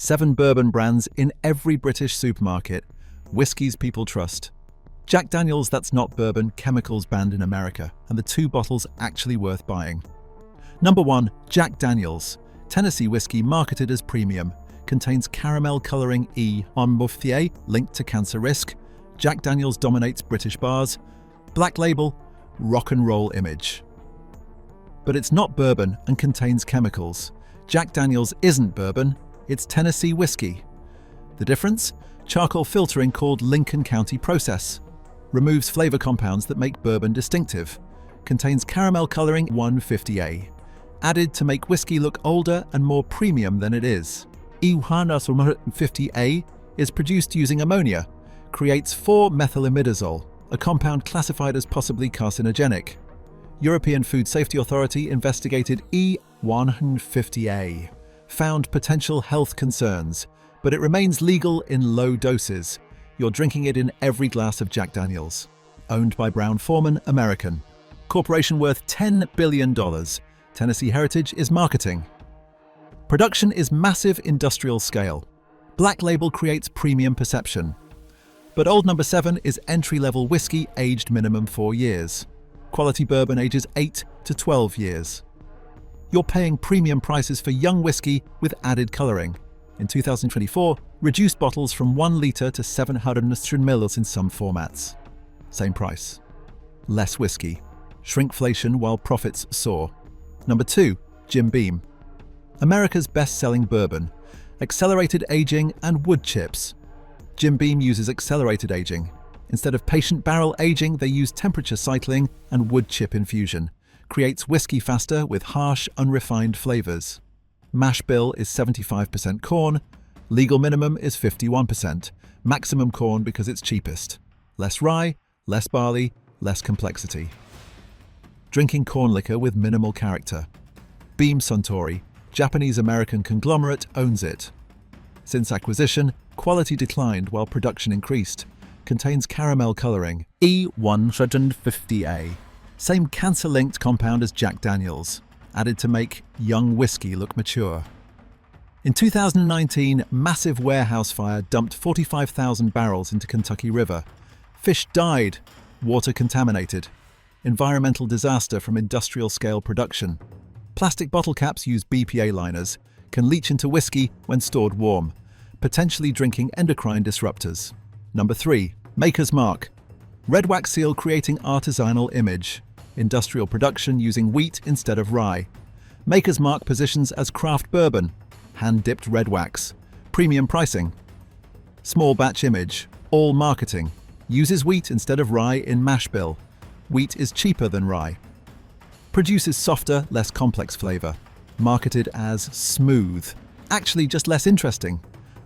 7 bourbon brands in every British supermarket. Whiskies people trust. Jack Daniel's That's Not Bourbon, chemicals banned in America, and the 2 bottles actually worth buying. Number 1. Jack Daniel's. Tennessee whiskey marketed as premium. Contains caramel colouring unverified, linked to cancer risk. Jack Daniel's dominates British bars. Black label, rock and roll image. But it's not bourbon and contains chemicals. Jack Daniel's isn't bourbon, it's Tennessee whiskey. The difference? Charcoal filtering called Lincoln County process. Removes flavour compounds that make bourbon distinctive. Contains caramel colouring 150A. Added to make whiskey look older and more premium than it is. 150A is produced using ammonia. Creates 4-methylimidazole, a compound classified as possibly carcinogenic. European Food Safety Authority investigated E150A. Found potential health concerns, but it remains legal in low doses. You're drinking it in every glass of Jack Daniel's. Owned by Brown-Forman, American. Corporation worth $10 billion. Tennessee Heritage is marketing. Production is massive industrial scale. Black label creates premium perception. But Old Number 7 is entry-level whiskey aged minimum 4 years. Quality bourbon ages 8 to 12 years. You're paying premium prices for young whiskey with added colouring. In 2024, reduced bottles from 1 litre to 700 ml in some formats. Same price. Less whiskey. Shrinkflation while profits soar. Number 2. Jim Beam. America's best-selling bourbon. Accelerated aging and wood chips. Jim Beam uses accelerated aging. Instead of patient barrel aging, they use temperature cycling and wood chip infusion. Creates whiskey faster with harsh, unrefined flavours. Mash bill is 75% corn. Legal minimum is 51%. Maximum corn because it's cheapest. Less rye, less barley, less complexity. Drinking corn liquor with minimal character. Beam Suntory, Japanese-American conglomerate, owns it. Since acquisition, quality declined while production increased. Contains caramel colouring, E150A. Same cancer-linked compound as Jack Daniel's, added to make young whiskey look mature. In 2019, massive warehouse fire dumped 45,000 barrels into Kentucky River. Fish died, water contaminated. Environmental disaster from industrial-scale production. Plastic bottle caps use BPA liners, can leach into whiskey when stored warm, potentially drinking endocrine disruptors. Number 3. Maker's Mark. Red wax seal creating artisanal image. Industrial production using wheat instead of rye. Maker's Mark positions as craft bourbon. Hand-dipped red wax. Premium pricing. Small batch image. All marketing. Uses wheat instead of rye in mash bill. Wheat is cheaper than rye. Produces softer, less complex flavour. Marketed as smooth. Actually just less interesting.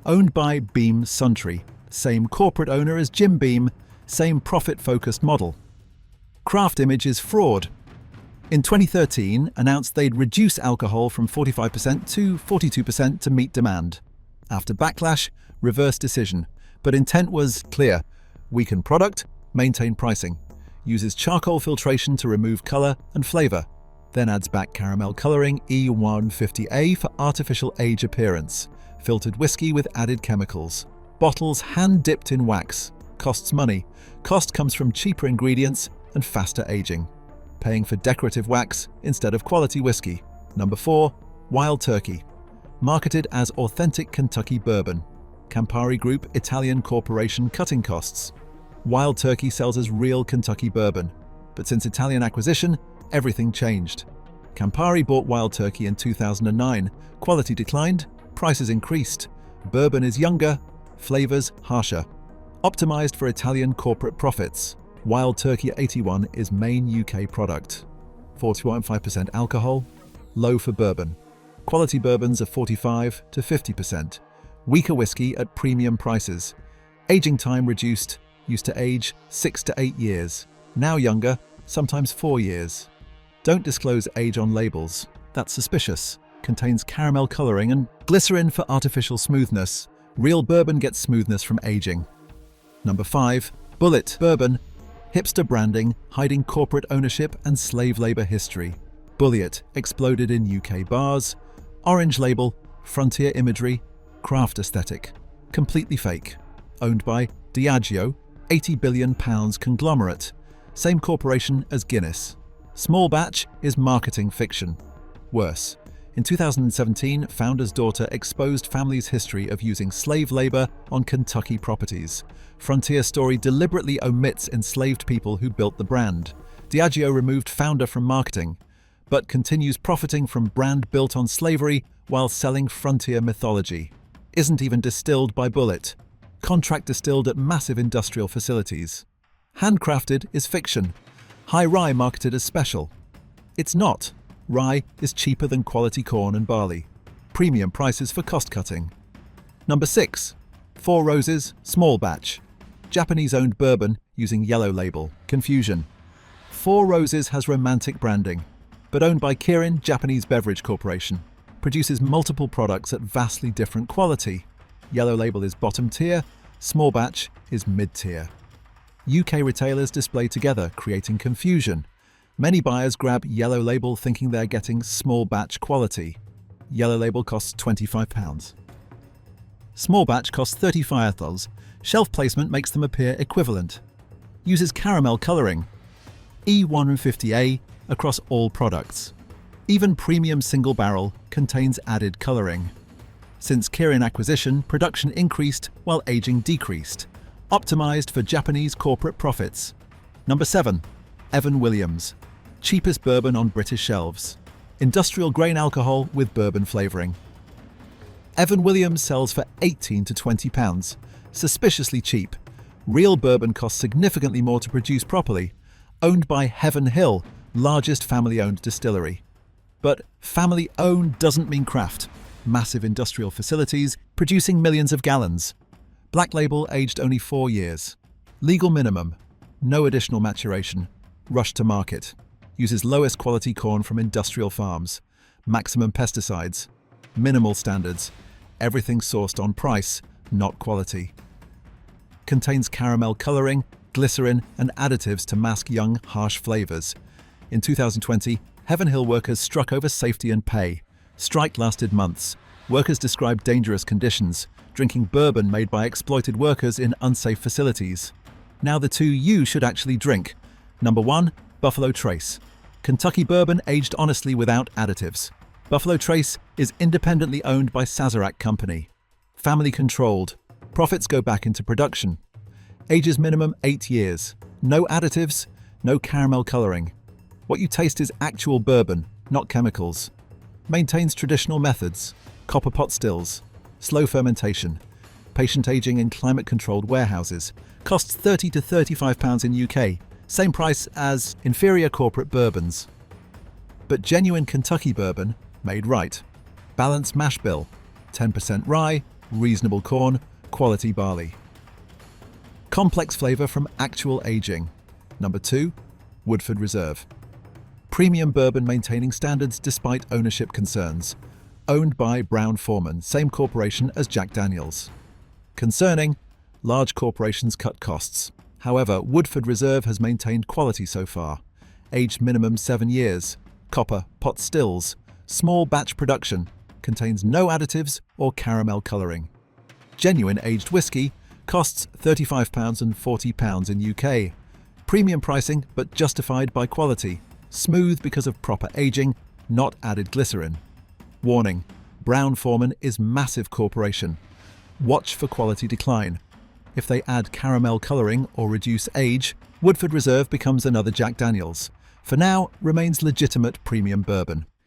Owned by Beam Suntory. Same corporate owner as Jim Beam. Same profit-focused model. Craft image is fraud. In 2013, announced they'd reduce alcohol from 45% to 42% to meet demand. After backlash, reverse decision. But intent was clear. Weaken product, maintain pricing. Uses charcoal filtration to remove colour and flavour. Then adds back caramel colouring E150A for artificial age appearance. Filtered whiskey with added chemicals. Bottles hand-dipped in wax. Costs money. Cost comes from cheaper ingredients and faster aging. Paying for decorative wax instead of quality whiskey. Number 4. Wild Turkey. Marketed as authentic Kentucky bourbon. Campari Group Italian corporation cutting costs. Wild Turkey sells as real Kentucky bourbon. But since Italian acquisition, everything changed. Campari bought Wild Turkey in 2009. Quality declined, prices increased. Bourbon is younger, flavors harsher. Optimized for Italian corporate profits. Wild Turkey 81 is main UK product. 41.5% alcohol, low for bourbon. Quality bourbons are 45 to 50%. Weaker whiskey at premium prices. Aging time reduced, used to age 6 to 8 years. Now younger, sometimes 4 years. Don't disclose age on labels. That's suspicious. Contains caramel coloring and glycerin for artificial smoothness. Real bourbon gets smoothness from aging. Number 5. Bulleit Bourbon. Hipster branding, hiding corporate ownership and slave labor history. Bulleit exploded in UK bars. Orange label, frontier imagery. craft aesthetic, completely fake. Owned by Diageo, £80 billion conglomerate, same corporation as Guinness. Small batch is marketing fiction. Worse. In 2017, founder's daughter exposed family's history of using slave labor on Kentucky properties. Frontier story deliberately omits enslaved people who built the brand. Diageo removed founder from marketing, but continues profiting from brand built on slavery while selling frontier mythology. Isn't even distilled by Bullet. Contract distilled at massive industrial facilities. Handcrafted is fiction. High rye marketed as special. It's not. Rye is cheaper than quality corn and barley. Premium prices for cost-cutting. Number 6. Four Roses, small batch. Japanese-owned bourbon using yellow label. Confusion. Four Roses has romantic branding, but owned by Kirin Japanese Beverage Corporation. Produces multiple products at vastly different quality. Yellow label is bottom tier, small batch is mid-tier. UK retailers display together, creating confusion. Many buyers grab yellow label thinking they're getting small batch quality. Yellow label costs £25. Small batch costs $35. Shelf placement makes them appear equivalent. Uses caramel colouring. E150A across all products. Even premium single barrel contains added colouring. Since Kirin acquisition, production increased while aging decreased. Optimised for Japanese corporate profits. Number 7. Evan Williams. Cheapest bourbon on British shelves. Industrial grain alcohol with bourbon flavouring. Evan Williams sells for £18 to £20. Suspiciously cheap. Real bourbon costs significantly more to produce properly. Owned by Heaven Hill, largest family-owned distillery. But family-owned doesn't mean craft. Massive industrial facilities producing millions of gallons. Black label aged only 4 years. Legal minimum. No additional maturation. Rush to market. Uses lowest quality corn from industrial farms. Maximum pesticides. Minimal standards. Everything sourced on price, not quality. Contains caramel colouring, glycerin and additives to mask young, harsh flavours. In 2020, Heaven Hill workers struck over safety and pay. Strike lasted months. Workers described dangerous conditions, drinking bourbon made by exploited workers in unsafe facilities. Now the two you should actually drink. Number 1. Buffalo Trace. Kentucky bourbon aged honestly without additives. Buffalo Trace is independently owned by Sazerac Company. Family controlled. Profits go back into production. Ages minimum 8 years. No additives, no caramel colouring. What you taste is actual bourbon, not chemicals. Maintains traditional methods. Copper pot stills. Slow fermentation. Patient aging in climate-controlled warehouses. Costs £30 to £35 in UK. Same price as inferior corporate bourbons. But genuine Kentucky bourbon, made right. Balanced mash bill. 10% rye, reasonable corn, quality barley. Complex flavour from actual aging. Number 2. Woodford Reserve. Premium bourbon maintaining standards despite ownership concerns. Owned by Brown-Forman, same corporation as Jack Daniels. Concerning, large corporations cut costs. However, Woodford Reserve has maintained quality so far. Aged minimum 7 years. Copper, pot stills. Small batch production. Contains no additives or caramel colouring. Genuine aged whiskey costs £35 and £40 in UK. Premium pricing but justified by quality. Smooth because of proper aging, not added glycerin. Warning: Brown-Forman is massive corporation. Watch for quality decline. If they add caramel colouring or reduce age, Woodford Reserve becomes another Jack Daniels. For now, remains legitimate premium bourbon.